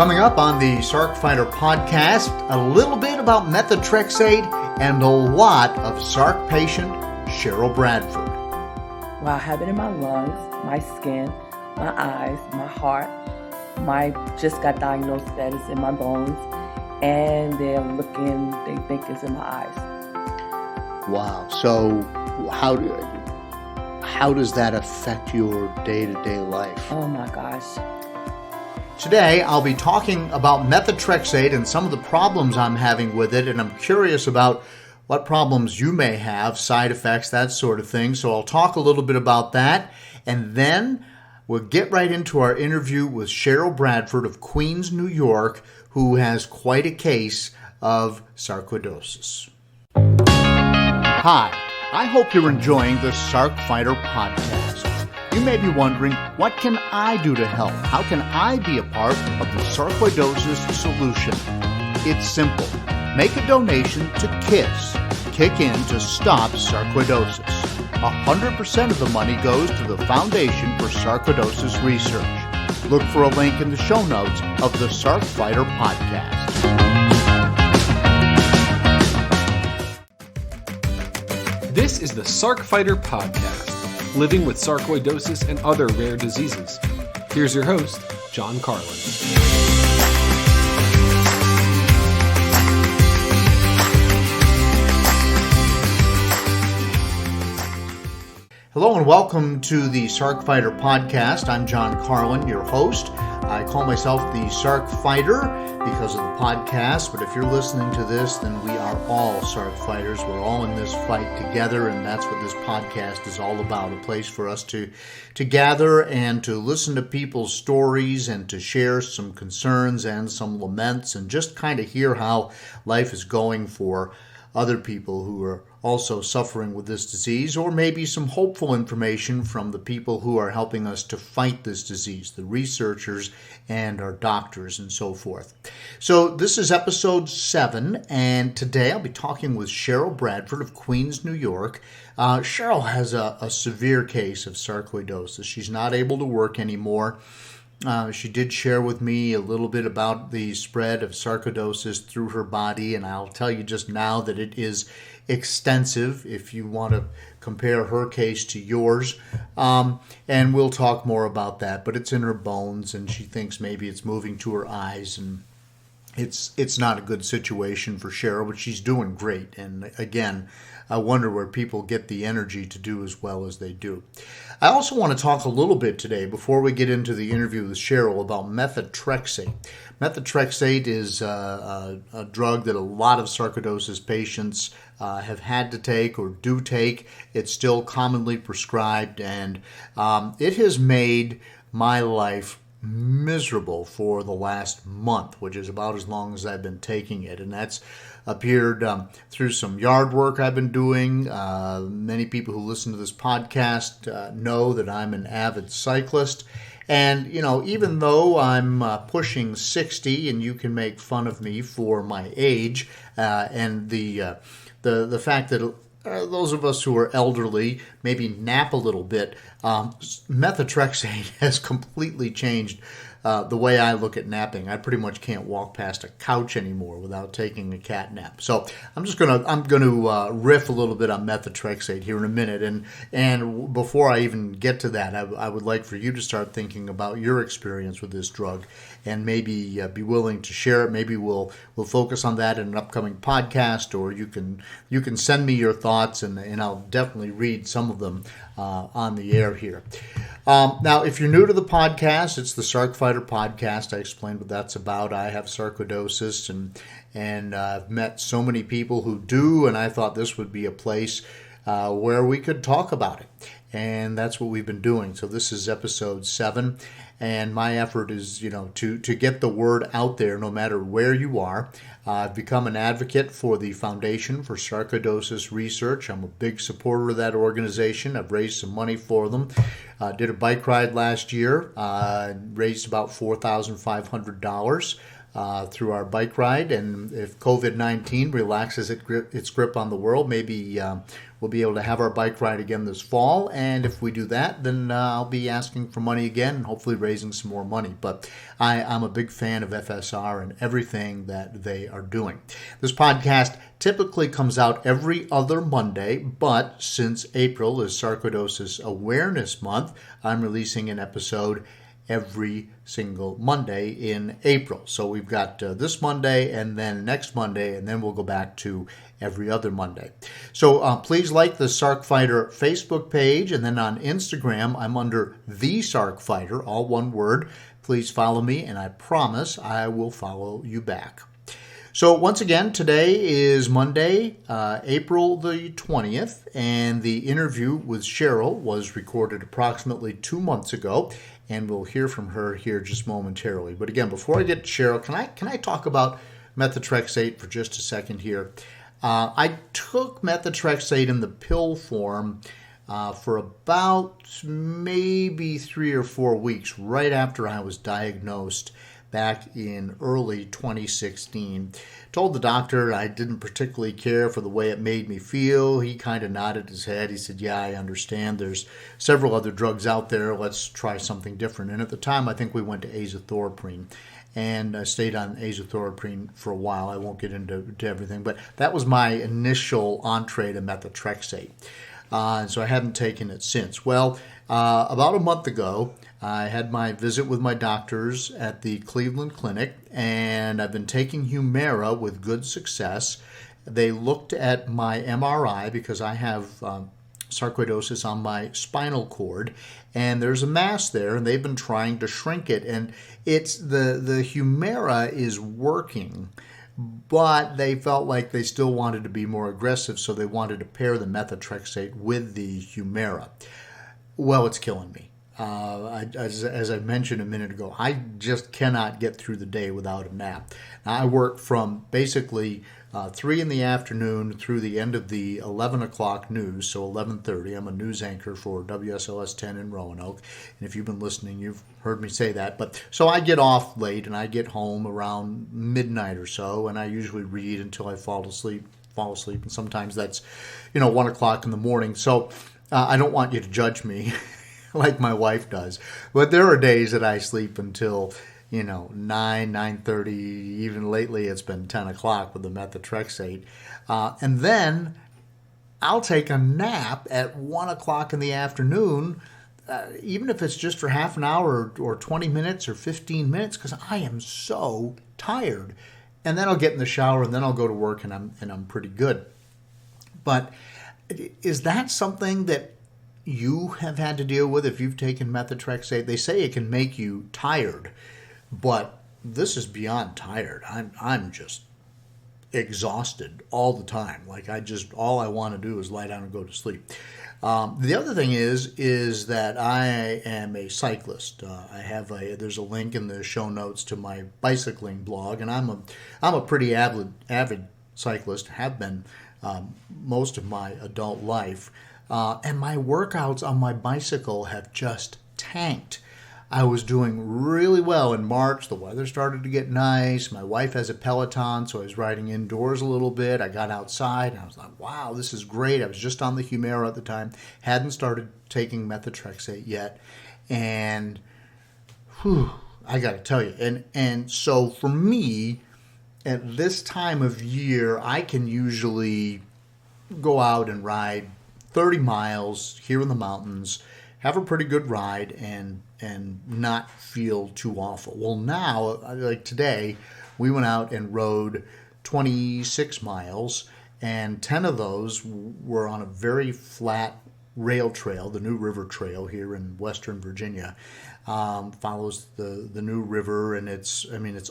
Coming up on the Sarcfighter podcast, a little bit about Methotrexate and a lot of Sarc patient Cheryl Bradford. Well, I have it in my lungs, my skin, my eyes, my heart. Just got diagnosed that it's in my bones, and they think it's in my eyes. Wow. So how does that affect your day-to-day life? Oh my gosh. Today, I'll be talking about Methotrexate and some of the problems I'm having with it, and I'm curious about what problems you may have, side effects, that sort of thing. So I'll talk a little bit about that, and then we'll get right into our interview with Cheryl Bradford of Queens, New York, who has quite a case of sarcoidosis. Hi, I hope you're enjoying the Sarcfighter podcast. You may be wondering, what can I do to help? How can I be a part of the sarcoidosis solution? It's simple. Make a donation to KISS, Kick In to Stop Sarcoidosis. 100% of the money goes to the Foundation for Sarcoidosis Research. Look for a link in the show notes of the Sarcfighter podcast. This is the Sarcfighter podcast, living with sarcoidosis and other rare diseases. Here's your host, John Carlin. Hello and welcome to the Sarcfighter podcast. I'm John Carlin, your host. I call myself the Sarcfighter because of the podcast, but if you're listening to this, then we are all Sarcfighters. We're all in this fight together, and that's what this podcast is all about, a place for us to gather and to listen to people's stories and to share some concerns and some laments and just kind of hear how life is going for other people who are also suffering with this disease, or maybe some hopeful information from the people who are helping us to fight this disease, the researchers and our doctors and so forth. So this is episode 7, and today I'll be talking with Cheryl Bradford of Queens, New York. Cheryl has a severe case of sarcoidosis. She's not able to work anymore. She did share with me a little bit about the spread of sarcoidosis through her body, and I'll tell you just now that it is extensive if you want to compare her case to yours. And we'll talk more about that, but it's in her bones, and she thinks maybe it's moving to her eyes, and it's not a good situation for Cheryl, but she's doing great. And again, I wonder where people get the energy to do as well as they do. I also want to talk a little bit today, before we get into the interview with Cheryl, about Methotrexate. Methotrexate is a drug that a lot of sarcoidosis patients have had to take or do take. It's still commonly prescribed, and it has made my life miserable for the last month, which is about as long as I've been taking it. And that's appeared through some yard work I've been doing. Many people who listen to this podcast know that I'm an avid cyclist. And, you know, even though I'm pushing 60, and you can make fun of me for my age, and the fact that those of us who are elderly maybe nap a little bit, Methotrexate has completely changed the way I look at napping. I pretty much can't walk past a couch anymore without taking a cat nap. So I'm gonna riff a little bit on Methotrexate here in a minute, and before I even get to that, I would like for you to start thinking about your experience with this drug, and maybe be willing to share it. Maybe we'll focus on that in an upcoming podcast, or you can send me your thoughts, and I'll definitely read some of them on the air here. Now, if you're new to the podcast, it's the Sarcfighter podcast. I explained what that's about. I have sarcoidosis, and I've met so many people who do, and I thought this would be a place where we could talk about it. And that's what we've been doing. So this is episode 7, and my effort is, to get the word out there no matter where you are. I've become an advocate for the Foundation for Sarcoidosis Research. I'm a big supporter of that organization. I've raised some money for them. Did a bike ride last year, raised about $4,500 through our bike ride. And if COVID-19 relaxes its grip on the world, maybe we'll be able to have our bike ride again this fall. And if we do that, then I'll be asking for money again and hopefully raising some more money. But I'm a big fan of FSR and everything that they are doing. This podcast typically comes out every other Monday, but since April is Sarcoidosis Awareness Month, I'm releasing an episode every single Monday in April. So we've got this Monday and then next Monday, and then we'll go back to every other Monday. So please like the Sarc Fighter Facebook page, and then on Instagram, I'm under The Sarc Fighter, all one word. Please follow me, and I promise I will follow you back. So once again, today is Monday, April the 20th, and the interview with Cheryl was recorded approximately 2 months ago, and we'll hear from her here just momentarily. But again, before I get to Cheryl, can I talk about methotrexate for just a second here? I took methotrexate in the pill form for about maybe 3 or 4 weeks right after I was diagnosed back in early 2016. Told the doctor I didn't particularly care for the way it made me feel. He kind of nodded his head. He said, yeah, I understand. There's several other drugs out there. Let's try something different. And at the time, I think we went to azathioprine. And I stayed on azathioprine for a while. I won't get into everything. But that was my initial entree to methotrexate. So I haven't taken it since. Well, about a month ago, I had my visit with my doctors at the Cleveland Clinic, and I've been taking Humira with good success. They looked at my MRI because I have sarcoidosis on my spinal cord, and there's a mass there, and they've been trying to shrink it. And it's the Humira is working, but they felt like they still wanted to be more aggressive, so they wanted to pair the methotrexate with the Humira. Well, it's killing me. As I mentioned a minute ago, I just cannot get through the day without a nap. Now, I work from basically 3 in the afternoon through the end of the 11 o'clock news, so 11:30. I'm a news anchor for WSLS 10 in Roanoke, and if you've been listening, you've heard me say that. But so I get off late, and I get home around midnight or so, and I usually read until I fall asleep, and sometimes that's 1 o'clock in the morning. So I don't want you to judge me like my wife does. But there are days that I sleep until, 9:30, even lately it's been 10 o'clock with the methotrexate. And then I'll take a nap at 1 o'clock in the afternoon, even if it's just for half an hour or 20 minutes or 15 minutes, because I am so tired. And then I'll get in the shower, and then I'll go to work, and I'm pretty good. But is that something that you have had to deal with if you've taken methotrexate? They say it can make you tired, but this is beyond tired. I'm just exhausted all the time. Like all I want to do is lie down and go to sleep. The other thing is that I am a cyclist. There's a link in the show notes to my bicycling blog, and I'm a pretty avid cyclist. Have been most of my adult life. And my workouts on my bicycle have just tanked. I was doing really well in March. The weather started to get nice. My wife has a Peloton, so I was riding indoors a little bit. I got outside, and I was like, wow, this is great. I was just on the Humira at the time. Hadn't started taking methotrexate yet. And I got to tell you. And so for me, at this time of year, I can usually go out and ride 30 miles here in the mountains, have a pretty good ride, and not feel too awful. Well, now, like today, we went out and rode 26 miles, and 10 of those were on a very flat rail trail, the New River Trail here in Western Virginia. Follows the New River, and it's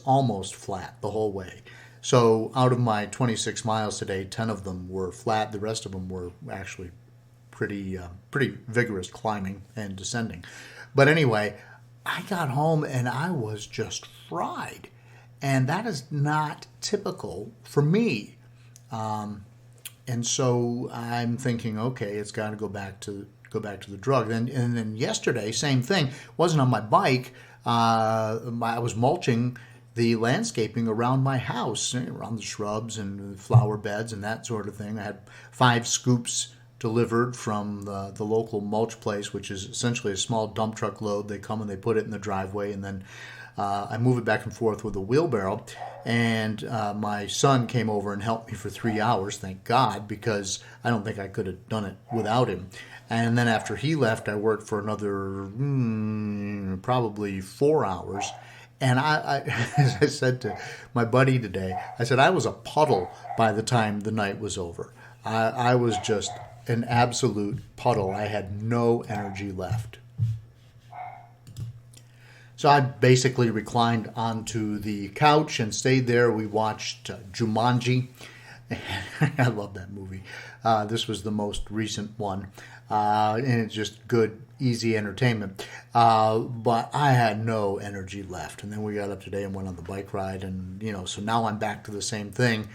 almost flat the whole way. So out of my 26 miles today, 10 of them were flat. The rest of them were actually pretty vigorous climbing and descending. But anyway, I got home and I was just fried. And that is not typical for me. And so I'm thinking, okay, it's got to go back to the drug. And then yesterday, same thing. Wasn't on my bike. I was mulching the landscaping around my house, around the shrubs and flower beds and that sort of thing. I had 5 scoops delivered from the local mulch place, which is essentially a small dump truck load. They come and they put it in the driveway, and then I move it back and forth with a wheelbarrow. And my son came over and helped me for 3 hours, thank God, because I don't think I could have done it without him. And then after he left, I worked for another probably 4 hours. And I as I said to my buddy today, I said I was a puddle by the time the night was over. I was just an absolute puddle. I had no energy left. So I basically reclined onto the couch and stayed there. We watched Jumanji. I love that movie. This was the most recent one. And it's just good, easy entertainment. But I had no energy left. And then we got up today and went on the bike ride. And, so now I'm back to the same thing.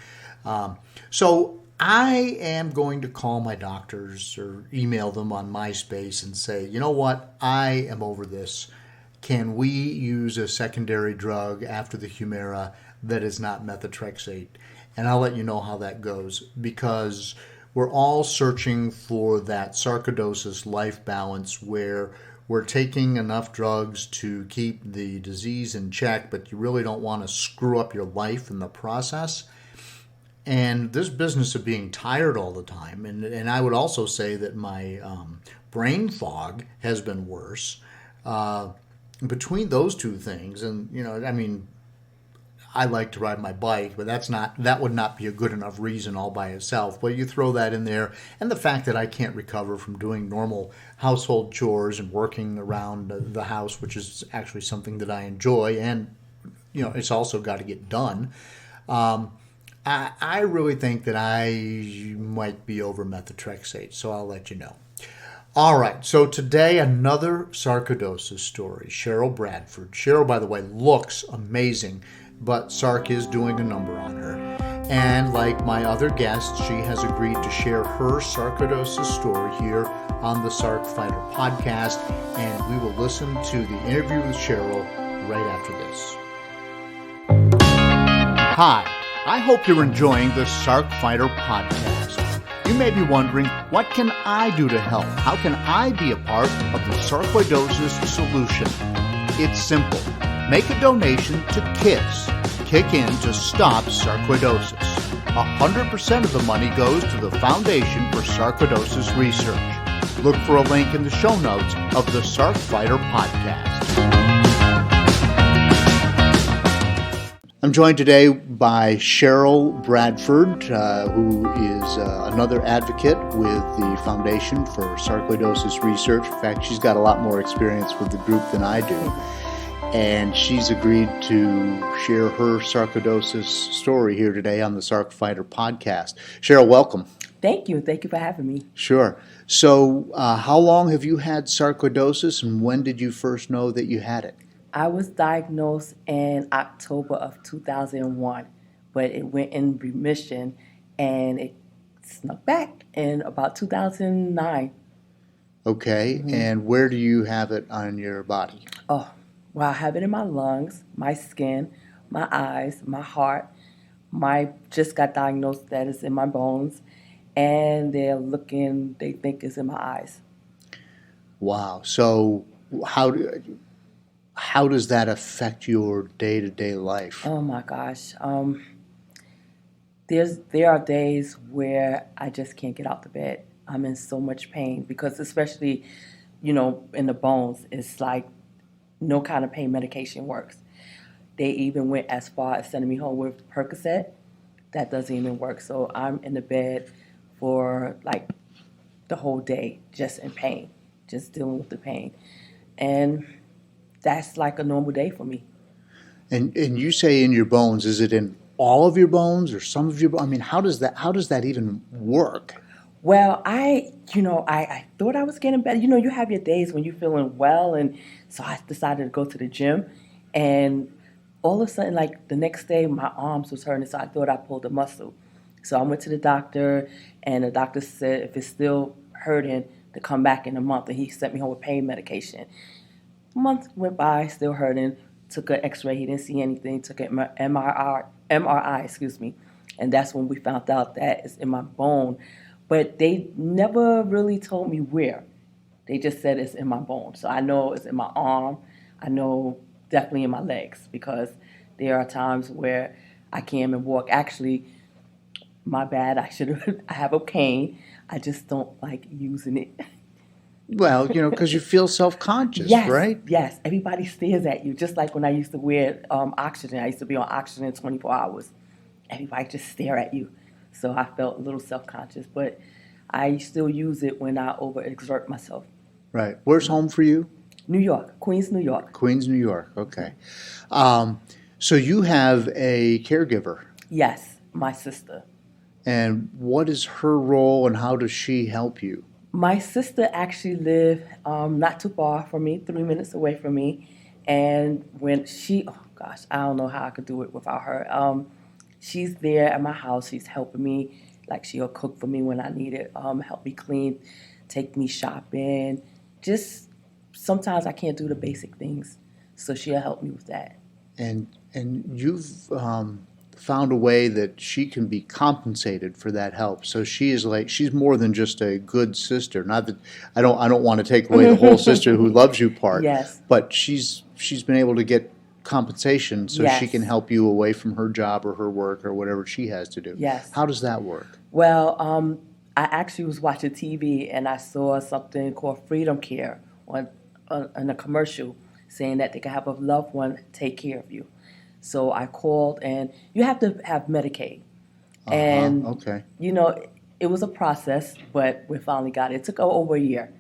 So I am going to call my doctors or email them on MySpace and say, you know what? I am over this. Can we use a secondary drug after the Humira that is not methotrexate? And I'll let you know how that goes, because we're all searching for that sarcoidosis life balance where we're taking enough drugs to keep the disease in check, but you really don't want to screw up your life in the process. And this business of being tired all the time, and I would also say that my brain fog has been worse. Between those two things, and I like to ride my bike, but that would not be a good enough reason all by itself. But you throw that in there, and the fact that I can't recover from doing normal household chores and working around the house, which is actually something that I enjoy, and it's also got to get done. I really think that I might be over methotrexate, so I'll let you know. All right, so today another sarcoidosis story. Cheryl Bradford. Cheryl, by the way, looks amazing, but Sark is doing a number on her. And like my other guests, she has agreed to share her sarcoidosis story here on the Sarc Fighter podcast, and we will listen to the interview with Cheryl right after this. Hi, I hope you're enjoying the Sarc Fighter podcast. You may be wondering, what can I do to help? How can I be a part of the sarcoidosis solution? It's simple. Make a donation to KISS, Kick In to Stop Sarcoidosis. 100% of the money goes to the Foundation for Sarcoidosis Research. Look for a link in the show notes of the Sarc Fighter podcast. I'm joined today by Cheryl Bradford, who is another advocate with the Foundation for Sarcoidosis Research. In fact, she's got a lot more experience with the group than I do. And she's agreed to share her sarcoidosis story here today on the Sarc Fighter podcast. Cheryl, welcome. Thank you. Thank you for having me. Sure. So how long have you had sarcoidosis, and when did you first know that you had it? I was diagnosed in October of 2001, but it went in remission and it snuck back in about 2009. Okay, and where do you have it on your body? Oh, well, I have it in my lungs, my skin, my eyes, my heart. Just got diagnosed that it's in my bones, and they think it's in my eyes. Wow. So how does that affect your day-to-day life? Oh my gosh. There are days where I just can't get out of bed. I'm in so much pain because especially, in the bones, it's like no kind of pain medication works. They even went as far as sending me home with Percocet. That doesn't even work. So I'm in the bed for like the whole day, just in pain, just dealing with the pain. And that's like a normal day for me. And you say in your bones, is it in all of your bones or some of your bones? I mean, how does that even work? Well, I thought I was getting better. You have your days when you're feeling well, and so I decided to go to the gym, and all of a sudden, like the next day, my arms was hurting, so I thought I pulled a muscle. So I went to the doctor, and the doctor said if it's still hurting, to come back in a month, and he sent me home with pain medication. A month went by, still hurting. took an X-ray. He didn't see anything. Took an MRI, excuse me, and that's when we found out that it's in my bone. But they never really told me where. They just said it's in my bone. So I know it's in my arm. I know definitely in my legs, because there are times where I can't even walk. Actually, my bad. I have a cane. I just don't like using it. Well, because you feel self-conscious, Yes, right? yes. Everybody stares at you. Just like when I used to wear oxygen. I used to be on oxygen 24 hours. Everybody just stare at you. So I felt a little self-conscious. But I still use it when I overexert myself. Right. Where's home for you? New York. Queens, New York. Queens, New York. Okay. So you have a caregiver. Yes, my sister. And what is her role and how does she help you? My sister actually lived not too far from me, 3 minutes away from me. And when I don't know how I could do it without her. She's there at my house. She's helping me. Like, she'll cook for me when I need it, help me clean, take me shopping. Just sometimes I can't do the basic things, so she'll help me with that. And you've found a way that she can be compensated for that help. So she's more than just a good sister. Not that I don't want to take away the whole sister who loves you part. Yes. But she's been able to get compensation so Yes. she can help you away from her job or her work or whatever she has to do. Yes. How does that work? Well, I actually was watching TV and I saw something called Freedom Care on a commercial saying that they can have a loved one take care of you. So I called, and you have to have Medicaid. And, okay. It was a process, but we finally got it. It took over a year,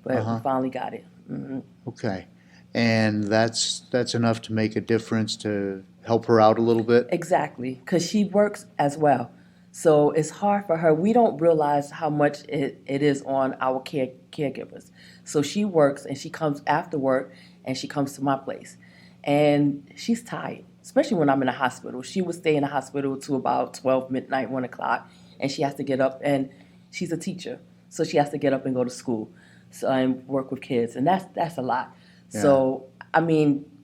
but we finally got it. Mm-hmm. Okay. And that's enough to make a difference to help her out a little bit? Exactly, because she works as well. So it's hard for her. We don't realize how much it is on our caregivers. So she works, and she comes after work, and she comes to my place. And she's tired, especially when I'm in the hospital. She would stay in the hospital to about 12 midnight, 1 o'clock, and she has to get up, and she's a teacher. So she has to get up and go to school and work with kids, and that's a lot. Yeah. So,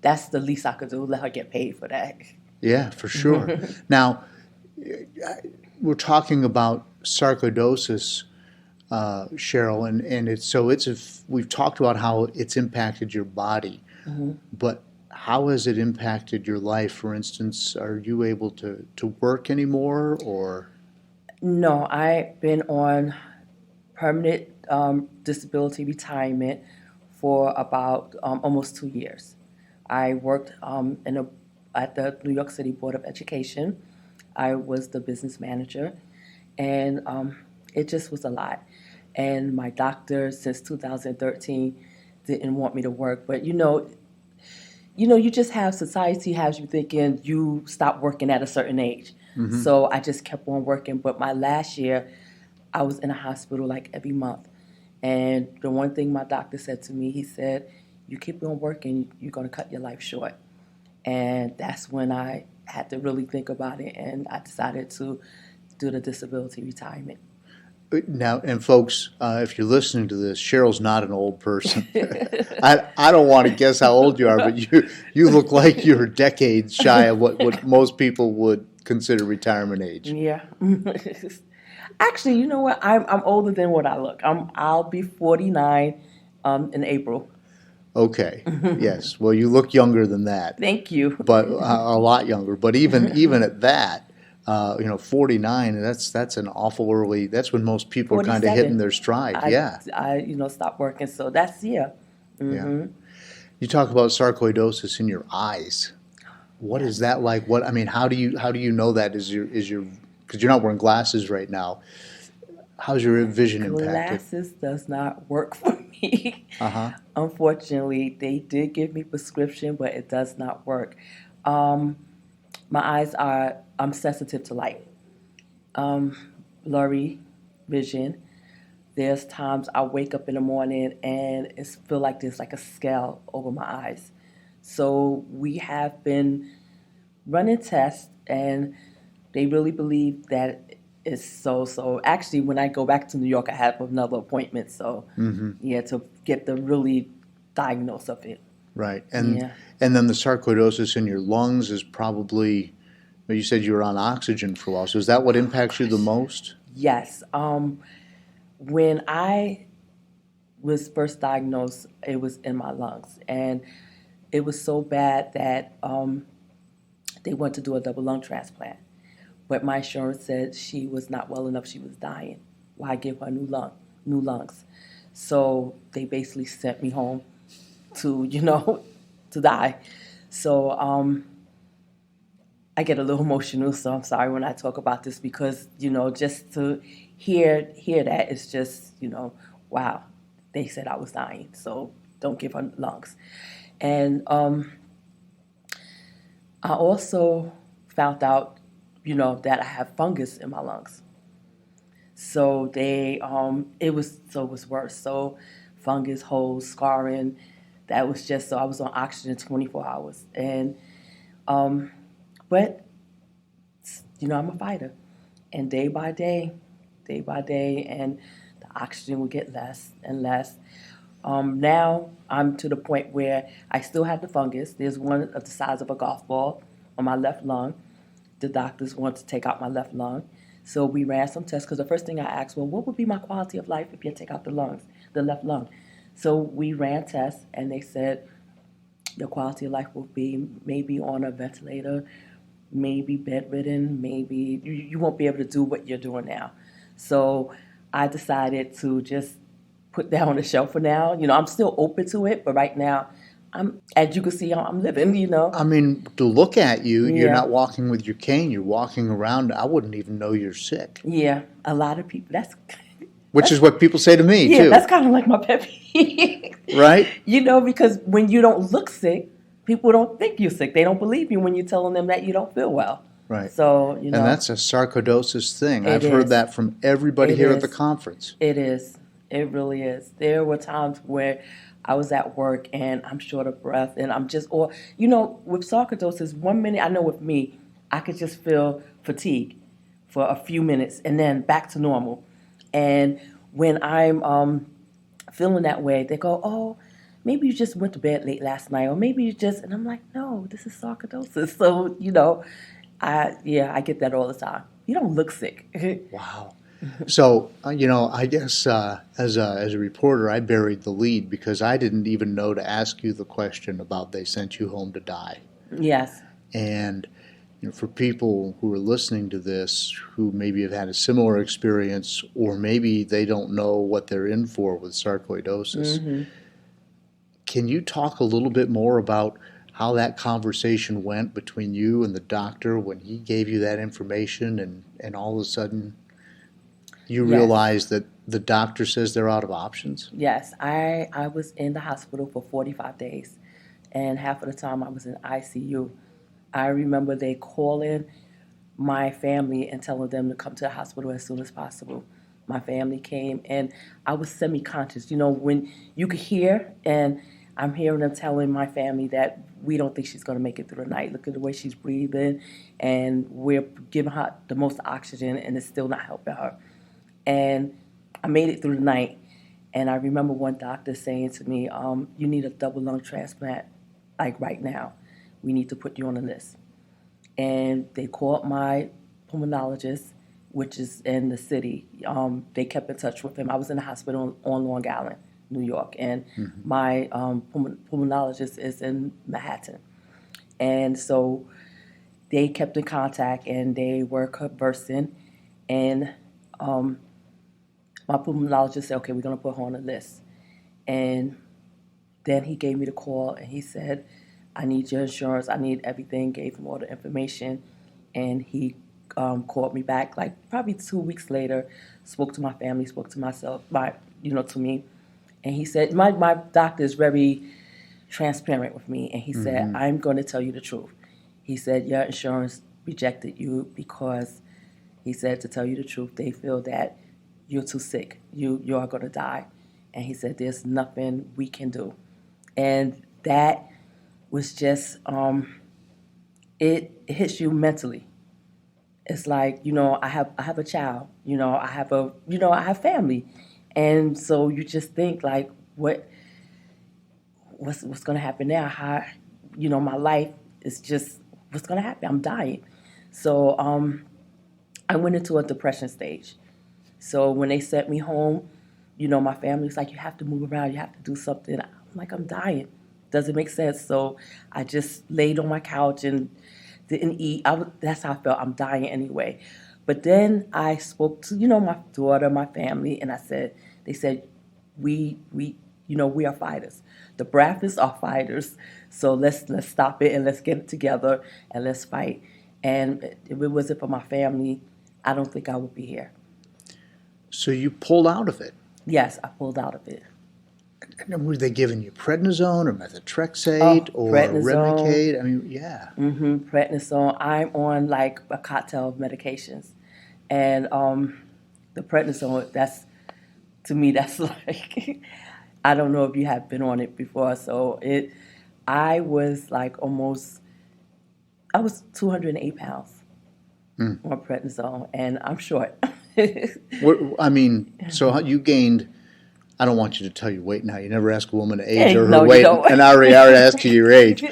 that's the least I could do, let her get paid for that. Yeah, for sure. Now, we're talking about sarcoidosis, Cheryl, and we've talked about how it's impacted your body, but how has it impacted your life? For instance, are you able to work anymore, or? No, I've been on permanent disability retirement for about almost 2 years. I worked at the New York City Board of Education. I was the business manager, and it just was a lot. And my doctor, since 2013, didn't want me to work. But you just have society has you thinking you stop working at a certain age. Mm-hmm. So I just kept on working. But my last year, I was in a hospital like every month. And the one thing my doctor said to me, he said, you keep on working, you're going to cut your life short. And that's when I had to really think about it, and I decided to do the disability retirement. Now, and folks, if you're listening to this, Cheryl's not an old person. I don't want to guess how old you are, but you look like you're decades shy of what most people would consider retirement age. Yeah. Actually, you know what? I'm older than what I look. I'll be 49 in April. Okay. Yes. Well, you look younger than that. Thank you. But a lot younger. But even at that, 49. That's an awful early. That's when most people are kind of hitting their stride. I stopped working. So that's Mm-hmm. Yeah. You talk about sarcoidosis in your eyes. What is that like? How do you know that is your because you're not wearing glasses right now? How's your vision impacted? Glasses does not work for me. Unfortunately, they did give me prescription, but it does not work. My eyes I'm sensitive to light. Blurry vision. There's times I wake up in the morning and it feel like there's like a scale over my eyes. So we have been running tests, and they really believe that it's so. Actually, when I go back to New York, I have another appointment. So, to get the really diagnose of it. Right. Yeah. And then the sarcoidosis in your lungs is probably, well, you said you were on oxygen for a while. So is that what impacts you the most? Yes. When I was first diagnosed, it was in my lungs, and it was so bad that they wanted to do a double lung transplant. But my insurance said she was not well enough; she was dying. Why give her new lungs? So they basically sent me home to, to die. So I get a little emotional, so I'm sorry when I talk about this because, just to hear that, it's just, wow, they said I was dying, so don't give her lungs. And I also found out, that I have fungus in my lungs. So it was worse. So fungus, holes, scarring, that was just, so I was on oxygen 24 hours. And, but, I'm a fighter. And day by day, and the oxygen would get less and less. Now I'm to the point where I still have the fungus. There's one of the size of a golf ball on my left lung. The doctors want to take out my left lung. So we ran some tests because the first thing I asked, well, what would be my quality of life if you take out the left lung? So we ran tests and they said your quality of life will be maybe on a ventilator, maybe bedridden, maybe you won't be able to do what you're doing now. So I decided to just put that on the shelf for now. I'm still open to it, but right now, as you can see, I'm living. I mean, to look at you, you're Yeah. not walking with your cane. You're walking around. I wouldn't even know you're sick. Yeah, a lot of people. Which is what people say to me, Yeah, too. that's kind of like my pet peeve. Right? Because when you don't look sick, people don't think you're sick. They don't believe you when you're telling them that you don't feel well. Right. So, And that's a sarcoidosis thing. I've It heard is. that from everybody It here at the is. conference. It is. It really is. There were times where I was at work and I'm short of breath and I'm just, with sarcoidosis, 1 minute, I know with me, I could just feel fatigue for a few minutes and then back to normal. And when I'm feeling that way, they go, oh, maybe you just went to bed late last night, or maybe you just, and I'm like, no, this is sarcoidosis. So, I get that all the time. You don't look sick. Wow. So, I guess as a reporter, I buried the lead because I didn't even know to ask you the question about they sent you home to die. Yes. And for people who are listening to this who maybe have had a similar experience or maybe they don't know what they're in for with sarcoidosis, Mm-hmm. Can you talk a little bit more about how that conversation went between you and the doctor when he gave you that information and all of a sudden you Yes. realize that the doctor says they're out of options? Yes, I was in the hospital for 45 days, and half of the time I was in ICU. I remember they calling my family and telling them to come to the hospital as soon as possible. My family came, and I was semi-conscious. When you could hear, and I'm hearing them telling my family that we don't think she's going to make it through the night. Look at the way she's breathing, and we're giving her the most oxygen, and it's still not helping her. And I made it through the night, and I remember one doctor saying to me, you need a double lung transplant, like right now. We need to put you on the list. And they called my pulmonologist, which is in the city. They kept in touch with him. I was in the hospital on Long Island, New York, and my pulmonologist is in Manhattan. And so they kept in contact, and they were conversing, and my pulmonologist said, okay, we're going to put her on the list. And then he gave me the call, and he said, I need your insurance. I need everything, gave him all the information. And he called me back, like probably 2 weeks later, spoke to my family, spoke to myself, to me. And he said, my doctor is very transparent with me. And he said, I'm going to tell you the truth. He said, your insurance rejected you because, he said, to tell you the truth, they feel that you're too sick. You are going to die. And he said, there's nothing we can do. And that was just, it hits you mentally. It's like, I have a child, I have family. And so you just think like, what's going to happen now? How, my life is just, what's going to happen? I'm dying. So I went into a depression stage. So when they sent me home, my family's like, you have to move around, you have to do something. I'm like, I'm dying. Doesn't make sense. So I just laid on my couch and didn't eat. That's how I felt. I'm dying anyway. But then I spoke to, my daughter, my family, and they said, we are fighters. The Bradfords are fighters. So let's stop it and let's get it together and let's fight. And if it wasn't for my family, I don't think I would be here. So you pulled out of it? Yes, I pulled out of it. And were they giving you prednisone or methotrexate or Remicade? I mean, yeah. Prednisone. I'm on like a cocktail of medications. And the prednisone, to me, that's like, I don't know if you have been on it before. So I was 208 pounds on prednisone, and I'm short. So you gained, I don't want you to tell your weight now. You never ask a woman to age or her No, weight, you don't. and I already asked you your age.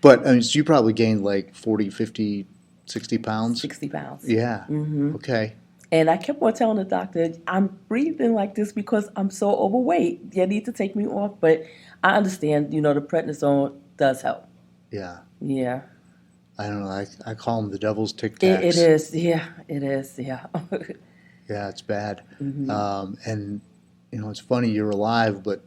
But, so you probably gained like 40, 50, 60 pounds? 60 pounds. Yeah. Okay. And I kept on telling the doctor, I'm breathing like this because I'm so overweight. You need to take me off. But I understand, the prednisone does help. Yeah. Yeah. I don't know. I call them the devil's Tic Tacs. It is. Yeah. It is. Yeah. Yeah, it's bad. And, it's funny, you're alive, but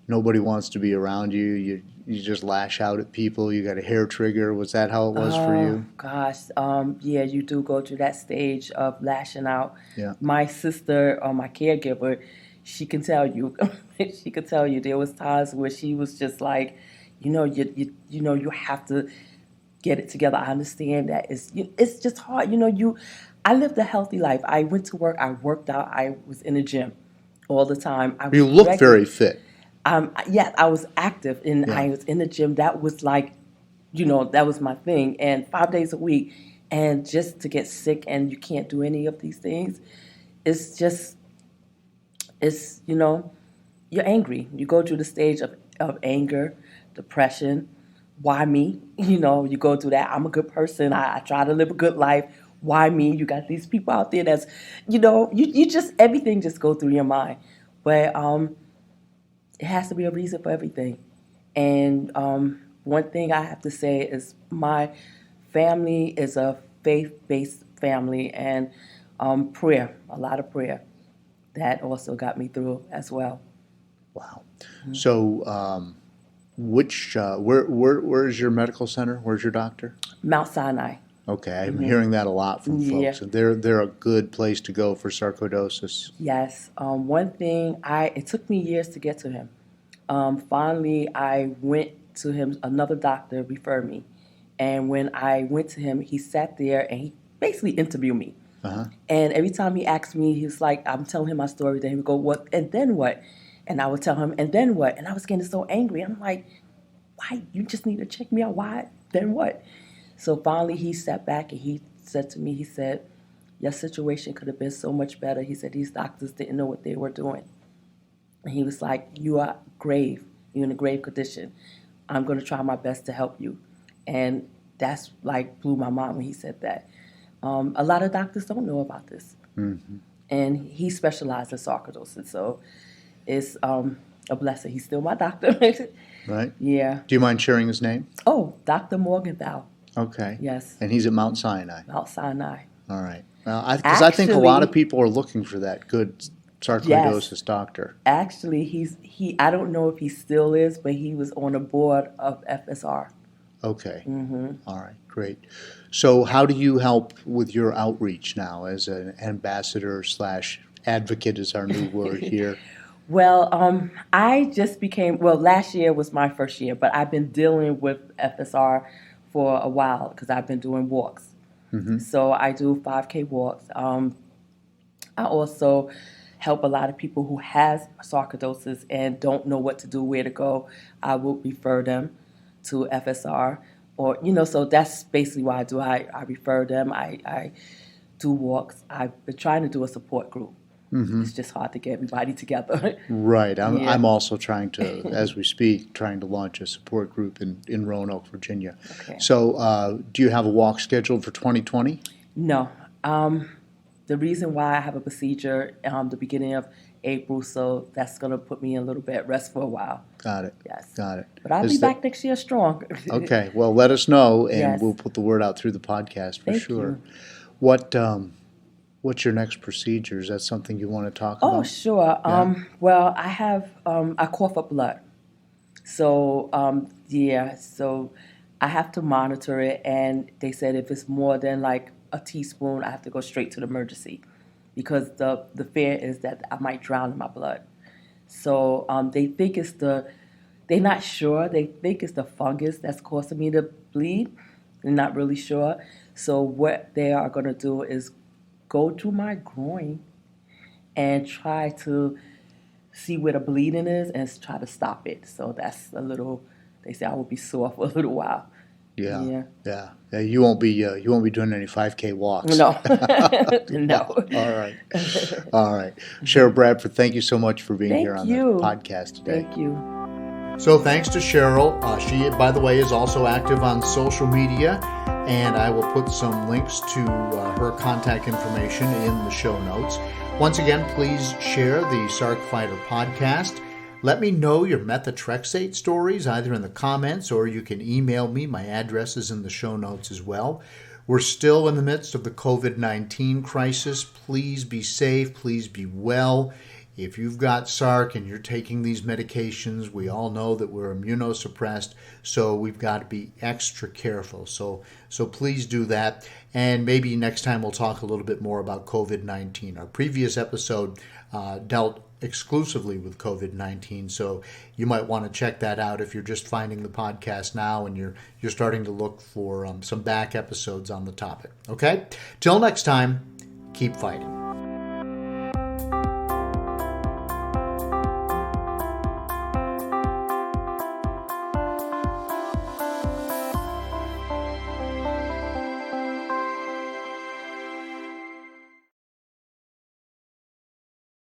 nobody wants to be around you. You just lash out at people. You got a hair trigger. Was that how it was for you? Gosh. Yeah, you do go through that stage of lashing out. Yeah. My sister, or my caregiver, she can tell you. She could tell you there was times where she was just like, you have to get it together. I understand that it's just hard. I lived a healthy life. I went to work. I worked out. I was in the gym all the time. You look very fit. Yeah, I was active and Yeah. I was in the gym. That was like, that was my thing. And 5 days a week, and just to get sick and you can't do any of these things, it's you're angry. You go through the stage of anger, depression. Why me? You go through that. I'm a good person. I try to live a good life. Why me? You got these people out there that's, you just, everything just go through your mind. But it has to be a reason for everything. And one thing I have to say is my family is a faith-based family, and prayer, a lot of prayer. That also got me through as well. Wow. So where's your medical center? Where's your doctor? Mount Sinai. Okay, I'm hearing that a lot from folks. And they're a good place to go for sarcoidosis. Yes. One thing, it took me years to get to him. Finally, I went to him. Another doctor referred me, and when I went to him, he sat there and he basically interviewed me. And every time he asked me, he was like, I'm telling him my story. Then he would go, what? And then what? And I would tell him, and then what? And I was getting so angry. I'm like, why? You just need to check me out. Why? Then what? So finally he sat back and he said to me, he said, your situation could have been so much better. He said, these doctors didn't know what they were doing. And he was like, you are grave. You're in a grave condition. I'm going to try my best to help you. And that's like blew my mind when he said that. A lot of doctors don't know about this. And he specialized in sarcoidosis. So it's a blessing. He's still my doctor. Right? Yeah. Do you mind sharing his name? Oh, Dr. Morgenthau. Okay. Yes. And he's at Mount Sinai. Mount Sinai. All right. Well, because I think a lot of people are looking for that good sarcoidosis doctor. Actually, I don't know if he still is, but he was on the board of FSR. Okay. All right. Great. So how do you help with your outreach now as an ambassador / advocate is our new word here? Well, I just became, last year was my first year, but I've been dealing with FSR for a while because I've been doing walks. So I do 5K walks. I also help a lot of people who has sarcoidosis and don't know what to do, where to go. I will refer them to FSR, or so that's basically what I do. I refer them. I do walks. I've been trying to do a support group. It's just hard to get everybody together. Right. Yeah. I'm also trying to, as we speak, trying to launch a support group in Roanoke, Virginia. Okay. So do you have a walk scheduled for 2020? No. The reason why I have a procedure the beginning of April, so that's going to put me a little bit at rest for a while. Got it. Yes. Got it. But I'll be back next year strong. Okay. Well, let us know, and Yes. we'll put the word out through the podcast for Thank sure. you. What's your next procedure? Is that something you want to talk Oh, about? sure. Yeah. Well, I have, I cough up blood. So, so I have to monitor it, and they said if it's more than like a teaspoon, I have to go straight to the emergency because the fear is that I might drown in my blood. So they think they're not sure. They think it's the fungus that's causing me to bleed. They're not really sure. So what they are going to do is go to my groin and try to see where the bleeding is and try to stop it. So that's they say I will be sore for a little while. Yeah. You won't be doing any 5K walks. No. No. All right. Cheryl Bradford, thank you so much for being Thank here on you. the podcast today. Thank you. So thanks to Cheryl. She, by the way, is also active on social media, and I will put some links to her contact information in the show notes. Once again, please share the Sarc Fighter podcast. Let me know your methotrexate stories either in the comments or you can email me. My address is in the show notes as well. We're still in the midst of the COVID-19 crisis. Please be safe. Please be well. If you've got Sarc and you're taking these medications, we all know that we're immunosuppressed, so we've got to be extra careful. So please do that. And maybe next time we'll talk a little bit more about COVID-19. Our previous episode dealt exclusively with COVID-19, so you might want to check that out if you're just finding the podcast now and you're starting to look for some back episodes on the topic. Okay? Till next time, keep fighting.